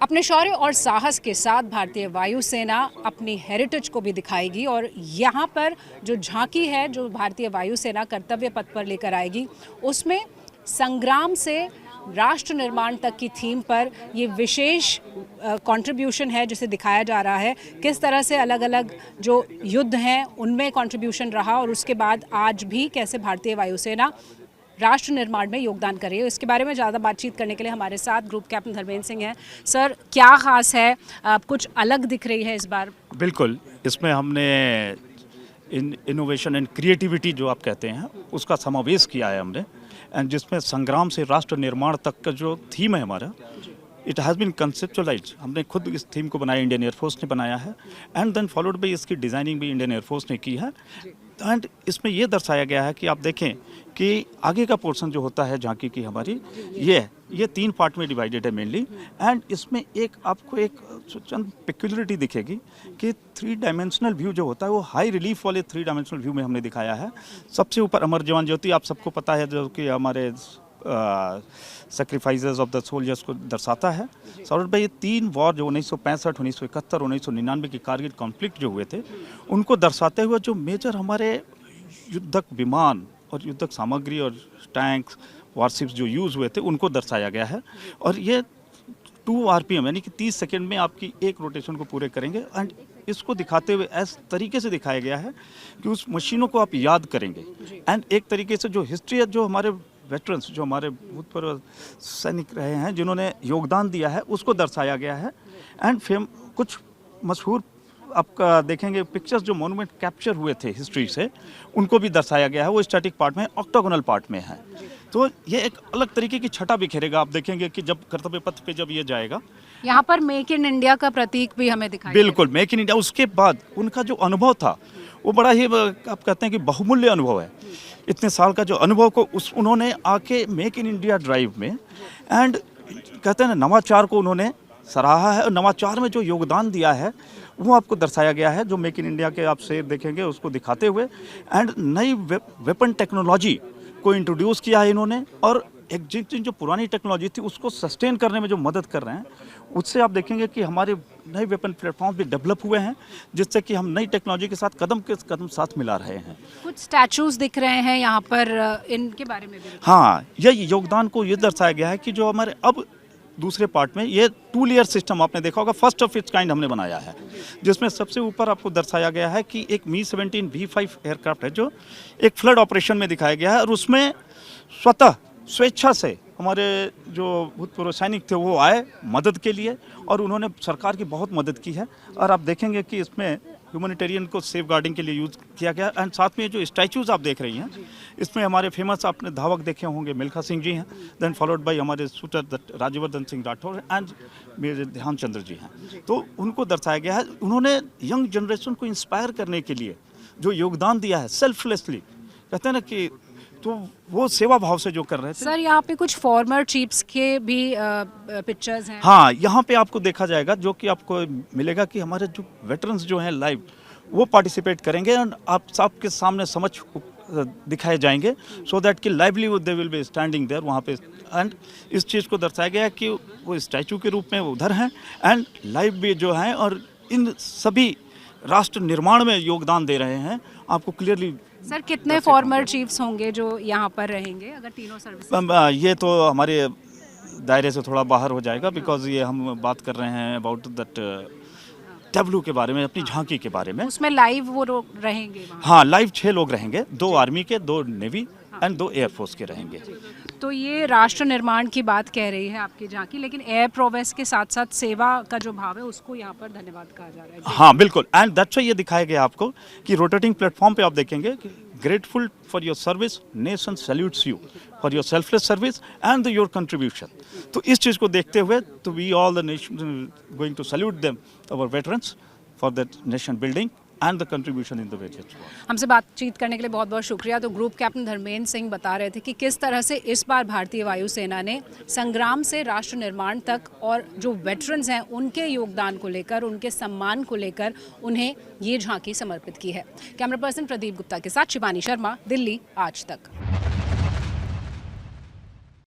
अपने शौर्य और साहस के साथ भारतीय वायुसेना अपनी हेरिटेज को भी दिखाएगी और यहाँ पर जो झांकी है जो भारतीय वायुसेना कर्तव्य पथ पर लेकर आएगी उसमें संग्राम से राष्ट्र निर्माण तक की थीम पर ये विशेष कंट्रीब्यूशन है जिसे दिखाया जा रहा है। किस तरह से अलग अलग जो युद्ध हैं उनमें कंट्रीब्यूशन रहा और उसके बाद आज भी कैसे भारतीय वायुसेना राष्ट्र निर्माण में योगदान कर रही है, इसके बारे में ज़्यादा बातचीत करने के लिए हमारे साथ ग्रुप कैप्टन धर्मेंद्र सिंह हैं। सर, क्या खास है, कुछ अलग दिख रही है इस बार? बिल्कुल, इसमें हमने इनोवेशन एंड क्रिएटिविटी जो आप कहते हैं उसका समावेश किया है हमने, एंड जिसमें संग्राम से राष्ट्र निर्माण तक का जो थीम है हमारा, इट हैज़ बीन कंसेप्चुअलाइज्ड। हमने खुद इस थीम को बनाया, इंडियन एयरफोर्स ने बनाया है, एंड देन फॉलोड बाई इसकी डिज़ाइनिंग भी इंडियन एयरफोर्स ने की है। एंड इसमें ये दर्शाया गया है कि आप देखें कि आगे का पोर्शन जो होता है झांकी की हमारी, ये 3 पार्ट में डिवाइडेड है मेनली, एंड इसमें एक आपको एक चंद पेक्युलरिटी दिखेगी कि 3 डायमेंशनल व्यू जो होता है वो हाई रिलीफ वाले 3 डायमेंशनल व्यू में हमने दिखाया है। सबसे ऊपर अमर जवान ज्योति, आप सबको पता है, जो कि हमारे सेक्रीफाइसेस ऑफ द सोल्जर्स को दर्शाता है। सौरभ भाई, ये 3 वॉर जो 1965, 1971, 1999 के कारगिल कॉन्फ्लिक्ट जो हुए थे उनको दर्शाते हुए जो मेजर हमारे युद्धक विमान और युद्धक सामग्री और टैंक्स वारशिप्स जो यूज़ हुए थे उनको दर्शाया गया है। और ये 2 RPM यानी कि 30 सेकेंड में आपकी एक रोटेशन को पूरे करेंगे, एंड इसको दिखाते हुए इस तरीके से दिखाया गया है कि उस मशीनों को आप याद करेंगे, एंड एक तरीके से जो हिस्ट्री है, जो हमारे वेटरन्स, जो हमारे भूतपूर्व सैनिक रहे हैं जिन्होंने योगदान दिया है, उसको दर्शाया गया है। एंड कुछ मशहूर आपका देखेंगे पिक्चर्स जो मोनूमेंट कैप्चर हुए थे हिस्ट्री से, उनको भी दर्शाया गया है। वो स्टैटिक पार्ट में, ऑक्टागोनल पार्ट में है। तो ये एक अलग तरीके की छटा बिखेरेगा। आप देखेंगे कि जब कर्तव्य पथ पे जब ये जाएगा, यहाँ पर मेक इन इंडिया का प्रतीक भी हमें दिखाई बिल्कुल मेक इन इंडिया। उसके बाद उनका जो अनुभव था वो बड़ा ही, आप कहते हैं कि बहुमूल्य अनुभव है। इतने साल का जो अनुभव को उन्होंने आके मेक इन इंडिया ड्राइव में, एंड कहते हैं ना, नवाचार को उन्होंने सराहा है, और नवाचार में जो योगदान दिया है वो आपको दर्शाया गया है। जो मेक इन इंडिया के आप शेर देखेंगे उसको दिखाते हुए, एंड नई वेपन टेक्नोलॉजी को इंट्रोड्यूस किया है इन्होंने, और एक जो पुरानी टेक्नोलॉजी थी उसको सस्टेन करने में जो मदद कर रहे हैं, उससे आप देखेंगे कि हमारे नए वेपन प्लेटफॉर्म भी डेवलप हुए हैं, जिससे कि हम नई टेक्नोलॉजी के साथ कदम के कदम साथ मिला रहे हैं। कुछ स्टैचूज दिख रहे हैं यहाँ पर, इनके बारे में भी? हाँ, यह योगदान को ये दर्शाया गया है कि जो हमारे अब दूसरे पार्ट में ये 2 लेयर सिस्टम आपने देखा होगा, फर्स्ट ऑफ इट्स काइंड हमने बनाया है, जिसमें सबसे ऊपर आपको दर्शाया गया है कि एक मी-17 V5 एयरक्राफ्ट है जो एक फ्लड ऑपरेशन में दिखाया गया है, और उसमें स्वतः स्वेच्छा से हमारे जो भूतपूर्व सैनिक थे वो आए मदद के लिए, और उन्होंने सरकार की बहुत मदद की है। और आप देखेंगे कि इसमें ह्यूमैनिटेरियन को सेफ गार्डिंग के लिए यूज़ किया गया, एंड साथ में जो स्टैचूज़ आप देख रही हैं इसमें हमारे फेमस आपने धावक देखे होंगे, मिल्खा सिंह जी हैं, देन फॉलोड बाय हमारे shooter Rajyavardhan Singh Rathore and major Dhyanchand ji हैं। तो उनको दर्शाया गया है। उन्होंने यंग जनरेशन को इंस्पायर करने के लिए जो योगदान दिया है सेल्फलेसली, कहते हैं ना कि, तो वो सेवा भाव से जो कर रहे थे। सर, यहाँ पे कुछ फॉर्मर चीफ्स के भी पिक्चर्स हैं। हाँ, यहाँ पे आपको देखा जाएगा, जो कि आपको मिलेगा कि हमारे जो वेटरन्स जो हैं लाइव वो पार्टिसिपेट करेंगे, और आप सबके सामने समझ दिखाए जाएंगे, सो दैट कि lively they will be standing there वहाँ पे। एंड इस चीज़ को दर्शाया गया है कि वो स्टैचू के रूप में उधर हैं, एंड लाइव भी जो हैं, और इन सभी राष्ट्र निर्माण में योगदान दे रहे हैं। आपको क्लियरली सर, कितने फॉर्मर चीफ्स होंगे जो यहाँ पर रहेंगे अगर तीनों सर्विस? ये तो हमारे दायरे से थोड़ा बाहर हो जाएगा, बिकॉज ये हम बात कर रहे हैं अबाउट दैट डब्ल्यू के बारे में, अपनी झांकी के बारे में। उसमें लाइव वो लोग रहेंगे वहाँ? हाँ, लाइव 6 लोग रहेंगे, 2 आर्मी के, 2 नेवी एंड 2 एयरफोर्स के रहेंगे। तो ये राष्ट्र निर्माण की बात कह रही है आपकी झांकी, लेकिन एयर प्रोवेस के साथ साथ सेवा का जो भाव है उसको यहाँ पर धन्यवाद कहा जा रहा है। हाँ बिल्कुल, एंड दैट्स व्हाई ये दिखाया गया आपको कि रोटेटिंग प्लेटफॉर्म पे आप देखेंगे कि grateful for your service, nation salutes you for your selfless service and your contribution. तो इस चीज़ को देखते हुए तो we all the nation going to salute them, our veterans, for that nation building and the contribution in the various. हमसे बातचीत करने के लिए बहुत बहुत शुक्रिया। तो ग्रुप कैप्टन धर्मेंद्र सिंह बता रहे थे कि किस तरह से इस बार भारतीय वायुसेना ने संग्राम से राष्ट्र निर्माण तक और जो वेटरन्स हैं उनके योगदान को लेकर, उनके सम्मान को लेकर उन्हें ये झांकी समर्पित की है। कैमरा पर्सन प्रदीप गुप्ता के साथ शिवानी शर्मा, दिल्ली आज तक।